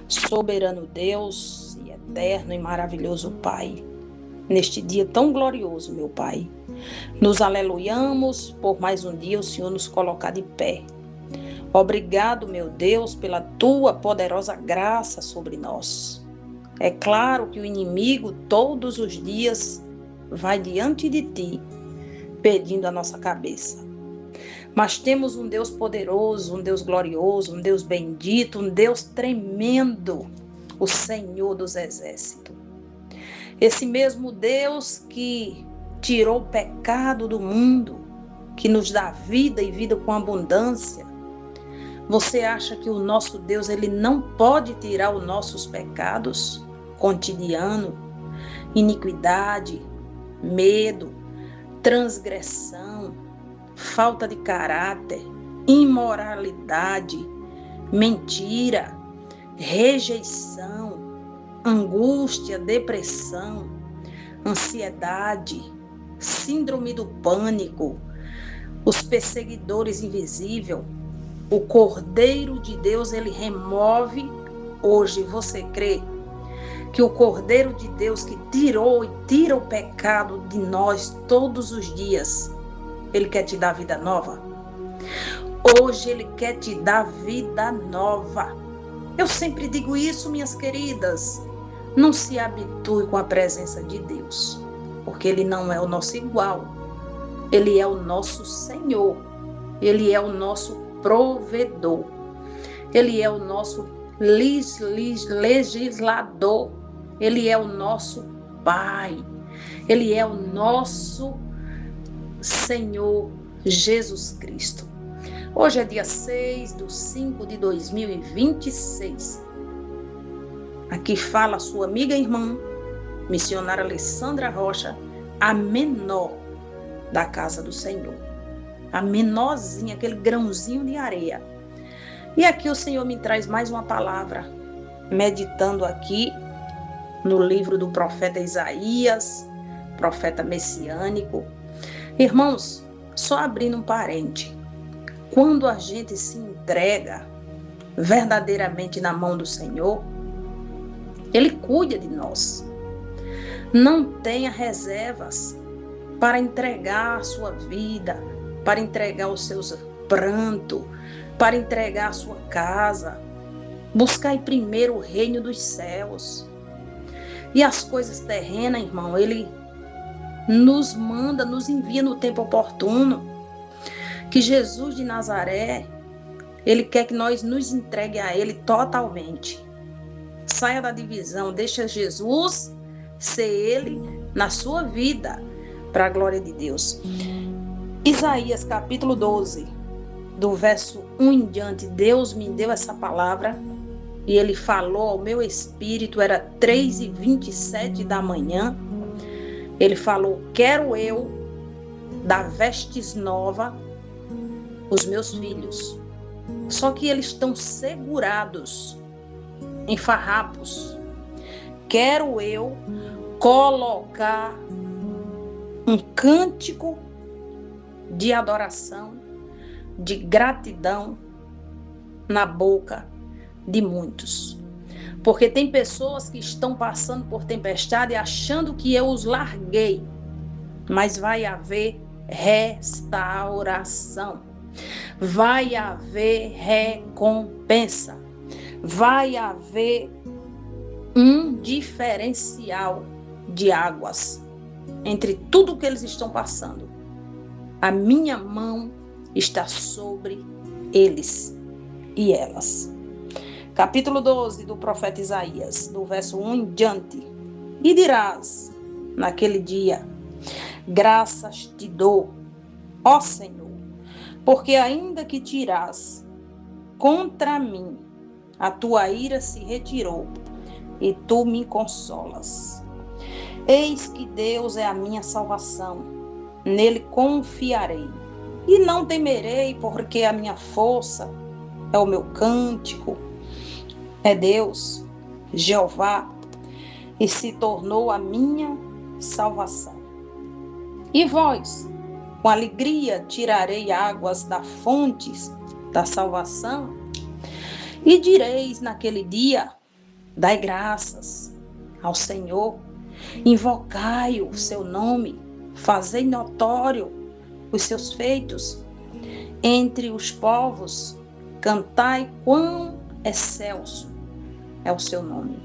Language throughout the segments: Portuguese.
Soberano Deus e eterno e maravilhoso Pai, neste dia tão glorioso, meu Pai, nos aleluiamos por mais um dia o Senhor nos colocar de pé. Obrigado, meu Deus, pela tua poderosa graça sobre nós. É claro que o inimigo todos os dias vai diante de ti, pedindo a nossa cabeça. Mas temos um Deus poderoso, um Deus glorioso, um Deus bendito, um Deus tremendo, o Senhor dos Exércitos. Esse mesmo Deus que tirou o pecado do mundo, que nos dá vida e vida com abundância. Você acha que o nosso Deus ele não pode tirar os nossos pecados cotidianos, iniquidade, medo, transgressão, falta de caráter, imoralidade, mentira, rejeição, angústia, depressão, ansiedade, síndrome do pânico, os perseguidores invisíveis? O Cordeiro de Deus, ele remove hoje. Você crê que o Cordeiro de Deus que tirou e tira o pecado de nós todos os dias, ele quer te dar vida nova? Hoje ele quer te dar vida nova. Eu sempre digo isso, minhas queridas. Não se habitue com a presença de Deus, porque ele não é o nosso igual. Ele é o nosso Senhor. Ele é o nosso provedor. Ele é o nosso legislador. Ele é o nosso Pai. Ele é o nosso Senhor Jesus Cristo. Hoje é dia 6/5/2026. Aqui fala a sua amiga e irmã, missionária Alessandra Rocha, a menor da casa do Senhor. A menorzinha, aquele grãozinho de areia. E aqui o Senhor me traz mais uma palavra, meditando aqui no livro do profeta Isaías, profeta messiânico. Irmãos, só abrindo um parente, quando a gente se entrega verdadeiramente na mão do Senhor, ele cuida de nós. Não tenha reservas para entregar a sua vida, para entregar os seus prantos, para entregar a sua casa. Buscai primeiro o reino dos céus. E as coisas terrenas, irmão, ele nos manda, nos envia no tempo oportuno. Que Jesus de Nazaré, ele quer que nós nos entregue a ele totalmente. Saia da divisão, deixa Jesus ser ele na sua vida, para a glória de Deus. Isaías capítulo 12, do verso 1 em diante, Deus me deu essa palavra e ele falou ao meu espírito, era 3h27 da manhã. Ele falou: quero eu dar vestes novas os meus filhos, só que eles estão segurados em farrapos. Quero eu colocar um cântico de adoração, de gratidão na boca de muitos. Porque tem pessoas que estão passando por tempestade achando que eu os larguei, mas vai haver restauração, vai haver recompensa, vai haver um diferencial de águas entre tudo que eles estão passando. A minha mão está sobre eles e elas. Capítulo 12 do profeta Isaías, do verso 1 em diante. E dirás naquele dia: graças te dou, ó Senhor, porque ainda que tiras contra mim, a tua ira se retirou e tu me consolas. Eis que Deus é a minha salvação, nele confiarei e não temerei, porque a minha força é o meu cântico, é Deus, Jeová, e se tornou a minha salvação. E vós, com alegria, tirarei águas da fonte da salvação, e direis naquele dia: Dai graças ao Senhor, invocai o seu nome, fazei notório os seus feitos entre os povos, cantai quão excelso é o seu nome.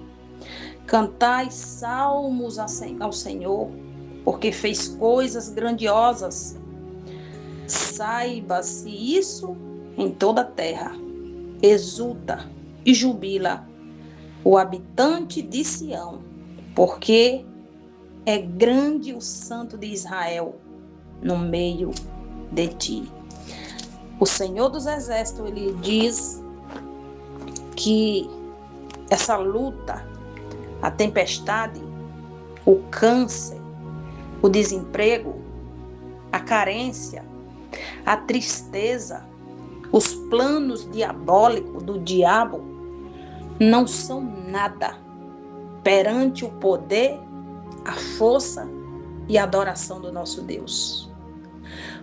Cantai salmos ao Senhor, porque fez coisas grandiosas. Saiba-se isso em toda a terra. Exulta e jubila o habitante de Sião, porque é grande o Santo de Israel no meio de ti. O Senhor dos Exércitos, ele diz que essa luta, a tempestade, o câncer, o desemprego, a carência, a tristeza, os planos diabólicos do diabo não são nada perante o poder, a força e a adoração do nosso Deus.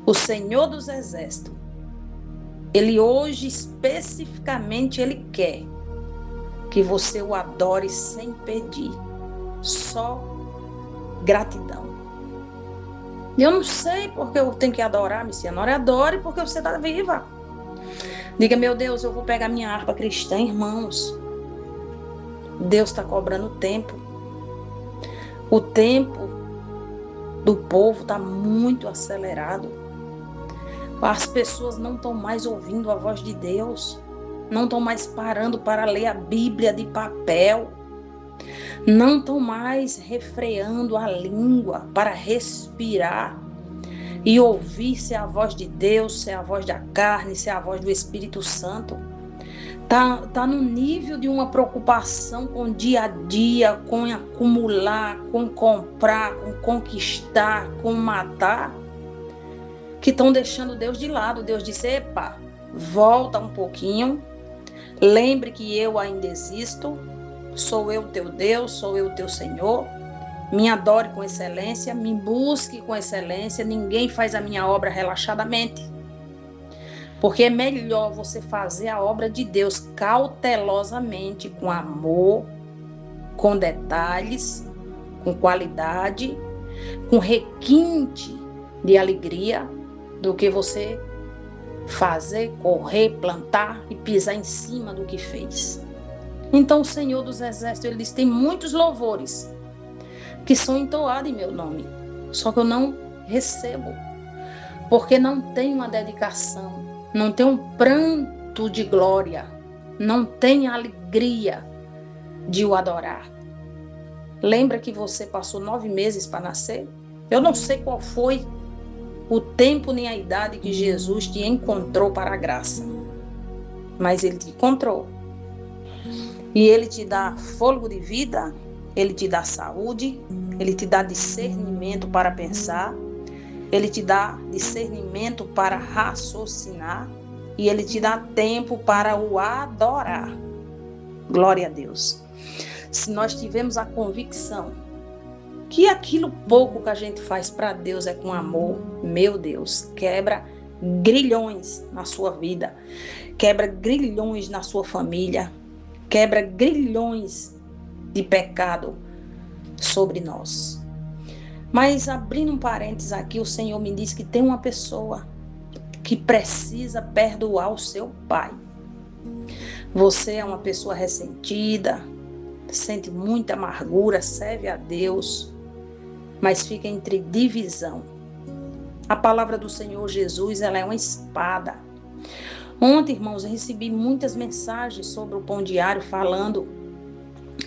O Senhor dos Exércitos, ele hoje especificamente, ele quer que você o adore sem pedir, só gratidão. Eu não sei porque eu tenho que adorar, missionária. Adore porque você está viva. Diga, meu Deus, eu vou pegar minha harpa cristã, irmãos. Deus está cobrando tempo. O tempo do povo está muito acelerado. As pessoas não estão mais ouvindo a voz de Deus. Não estão mais parando para ler a Bíblia de papel. Não estão mais refreando a língua para respirar e ouvir se é a voz de Deus, se é a voz da carne, se é a voz do Espírito Santo. Tá no nível de uma preocupação com o dia a dia, com acumular, com comprar, com conquistar, com matar, que estão deixando Deus de lado. Deus disse, epa, volta um pouquinho, lembre que eu ainda existo, sou eu teu Deus, sou eu teu Senhor, me adore com excelência, me busque com excelência, ninguém faz a minha obra relaxadamente. Porque é melhor você fazer a obra de Deus cautelosamente, com amor, com detalhes, com qualidade, com requinte de alegria, do que você fazer, correr, plantar e pisar em cima do que fez. Então o Senhor dos Exércitos, ele diz, tem muitos louvores que são entoados em meu nome, só que eu não recebo, porque não tem uma dedicação, não tem um pranto de glória, não tem a alegria de o adorar. Lembra que você passou 9 meses para nascer? Eu não sei qual foi o tempo nem a idade que Jesus te encontrou para a graça, mas ele te encontrou. E ele te dá fôlego de vida, ele te dá saúde, ele te dá discernimento para pensar, ele te dá discernimento para raciocinar e ele te dá tempo para o adorar. Glória a Deus. Se nós tivermos a convicção que aquilo pouco que a gente faz para Deus é com amor, meu Deus, quebra grilhões na sua vida, quebra grilhões na sua família, quebra grilhões de pecado sobre nós. Mas abrindo um parênteses aqui, o Senhor me diz que tem uma pessoa que precisa perdoar o seu pai. Você é uma pessoa ressentida, sente muita amargura, serve a Deus, mas fica entre divisão. A palavra do Senhor Jesus, ela é uma espada. Ontem, irmãos, eu recebi muitas mensagens sobre o Pão Diário falando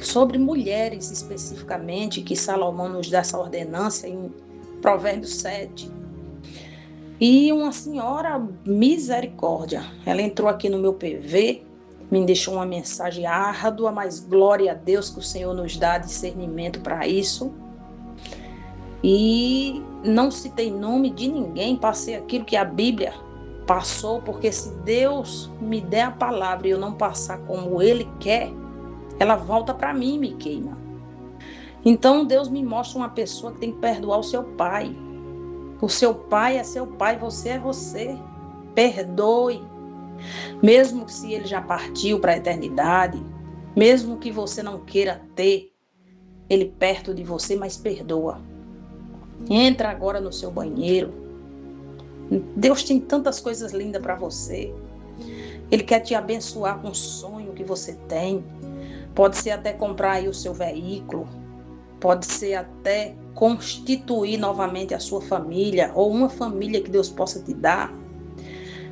sobre mulheres especificamente, que Salomão nos dá essa ordenança em Provérbios 7. E uma senhora, misericórdia, ela entrou aqui no meu PV, me deixou uma mensagem árdua, mas glória a Deus que o Senhor nos dá discernimento para isso. E não citei nome de ninguém, passei aquilo que a Bíblia passou, porque se Deus me der a palavra e eu não passar como Ele quer, ela volta para mim e me queima. Então Deus me mostra uma pessoa que tem que perdoar o seu pai. O seu pai é seu pai, você é você. Perdoe. Mesmo se ele já partiu para a eternidade, Mesmo que você não queira ter ele perto de você, mas perdoa. Entra agora no seu banheiro. Deus tem tantas coisas lindas para você. Ele quer te abençoar com o sonho que você tem. Pode ser até comprar aí o seu veículo. Pode ser até constituir novamente a sua família, ou uma família que Deus possa te dar.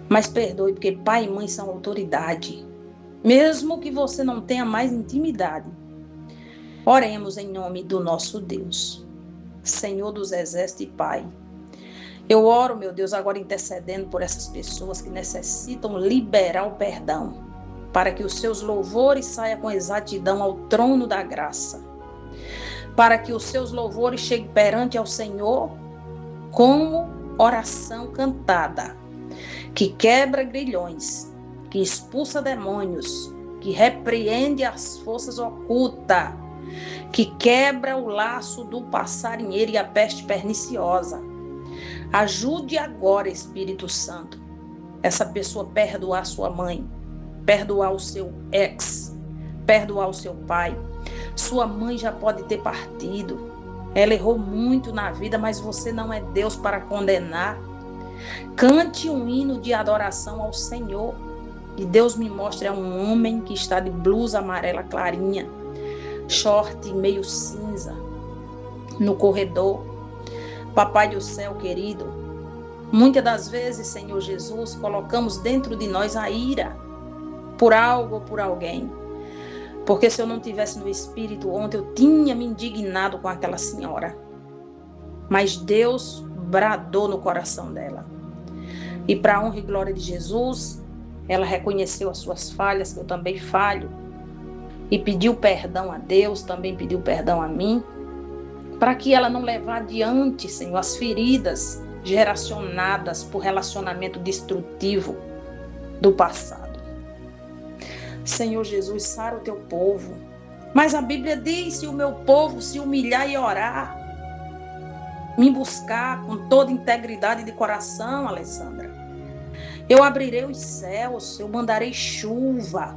Mas perdoe, porque pai e mãe são autoridade. Mesmo que você não tenha mais intimidade. Oremos em nome do nosso Deus. Senhor dos Exércitos e Pai. Eu oro, meu Deus, agora intercedendo por essas pessoas que necessitam liberar o perdão, para que os seus louvores saiam com exatidão ao trono da graça, para que os seus louvores cheguem perante ao Senhor como oração cantada, que quebra grilhões, que expulsa demônios, que repreende as forças ocultas, que quebra o laço do passarinheiro e a peste perniciosa. Ajude agora, Espírito Santo, essa pessoa perdoar sua mãe, perdoar o seu ex, perdoar o seu pai. Sua mãe já pode ter partido. Ela errou muito na vida, mas você não é Deus para condenar. Cante um hino de adoração ao Senhor. E Deus me mostra um homem que está de blusa amarela clarinha, short meio cinza, no corredor. Papai do céu querido, muitas das vezes, Senhor Jesus, colocamos dentro de nós a ira por algo ou por alguém. Porque se eu não tivesse no Espírito ontem, eu tinha me indignado com aquela senhora. Mas Deus bradou no coração dela. E para a honra e glória de Jesus, ela reconheceu as suas falhas, que eu também falho. E pediu perdão a Deus, também pediu perdão a mim. Para que ela não leve adiante, Senhor, as feridas geracionadas por relacionamento destrutivo do passado. Senhor Jesus, sara o teu povo. Mas a Bíblia diz, se o meu povo se humilhar e orar, me buscar com toda integridade de coração, Alessandra, eu abrirei os céus, eu mandarei chuva,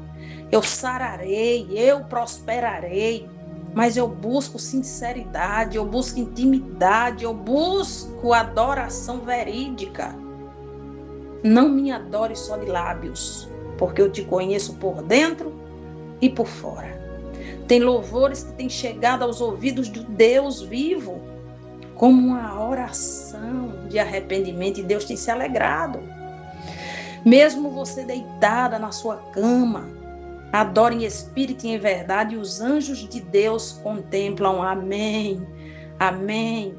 eu sararei, eu prosperarei. Mas eu busco sinceridade, eu busco intimidade, eu busco adoração verídica. Não me adore só de lábios, porque eu te conheço por dentro e por fora. Tem louvores que têm chegado aos ouvidos do Deus vivo, como uma oração de arrependimento, e Deus tem se alegrado. Mesmo você deitada na sua cama, adore em espírito e em verdade, e os anjos de Deus contemplam. Amém, amém,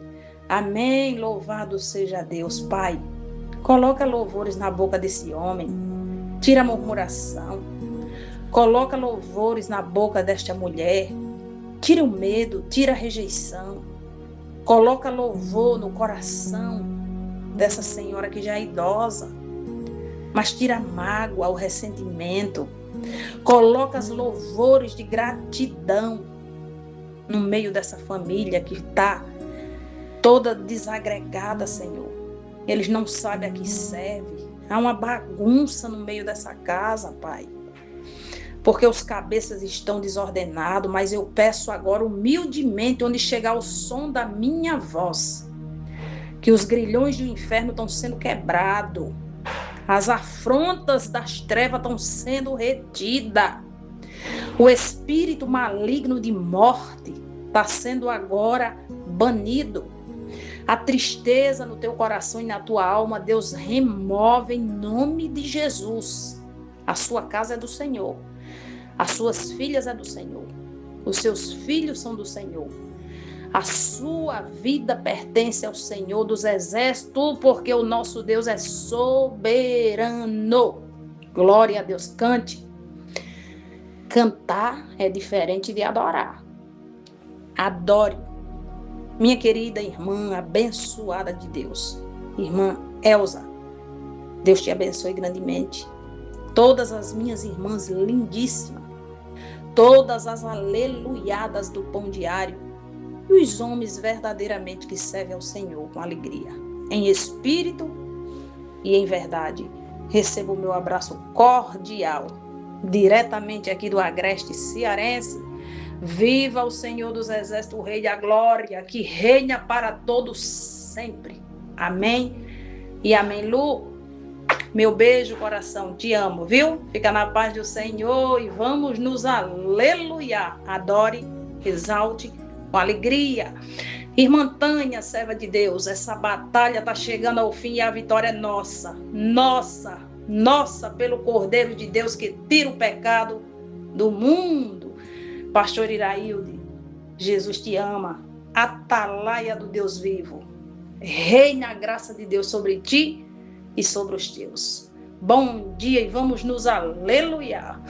amém. Louvado seja Deus. Pai, coloca louvores na boca desse homem. Tira a murmuração. Coloca louvores na boca desta mulher. Tira o medo, tira a rejeição. Coloca louvor no coração dessa senhora que já é idosa. Mas tira a mágoa, o ressentimento. Coloca os louvores de gratidão no meio dessa família que está toda desagregada, Senhor. Eles não sabem a que serve. Há uma bagunça no meio dessa casa, Pai. Porque os cabeças estão desordenados, mas eu peço agora humildemente, onde chegar o som da minha voz, que os grilhões do inferno estão sendo quebrados. As afrontas das trevas estão sendo retidas. O espírito maligno de morte está sendo agora banido. A tristeza no teu coração e na tua alma, Deus remove em nome de Jesus. A sua casa é do Senhor. As suas filhas é do Senhor. Os seus filhos são do Senhor. A sua vida pertence ao Senhor dos Exércitos, porque o nosso Deus é soberano. Glória a Deus. Cante. Cantar é diferente de adorar. Adore. Minha querida irmã abençoada de Deus, irmã Elza, Deus te abençoe grandemente. Todas as minhas irmãs lindíssimas, todas as aleluiadas do pão diário, e os homens verdadeiramente que servem ao Senhor com alegria, em espírito e em verdade. Receba o meu abraço cordial diretamente aqui do Agreste Cearense. Viva o Senhor dos Exércitos, o Rei da Glória, que reina para todos sempre. Amém e amém. Lu, meu beijo, coração, te amo, viu? Fica na paz do Senhor e vamos nos aleluia. Adore, exalte com alegria. Irmã Tânia, serva de Deus, essa batalha está chegando ao fim e a vitória é nossa. Nossa, pelo Cordeiro de Deus que tira o pecado do mundo. Pastor Irailde, Jesus te ama. Atalaia do Deus vivo. Reina a graça de Deus sobre ti e sobre os teus. Bom dia e vamos nos aleluiar.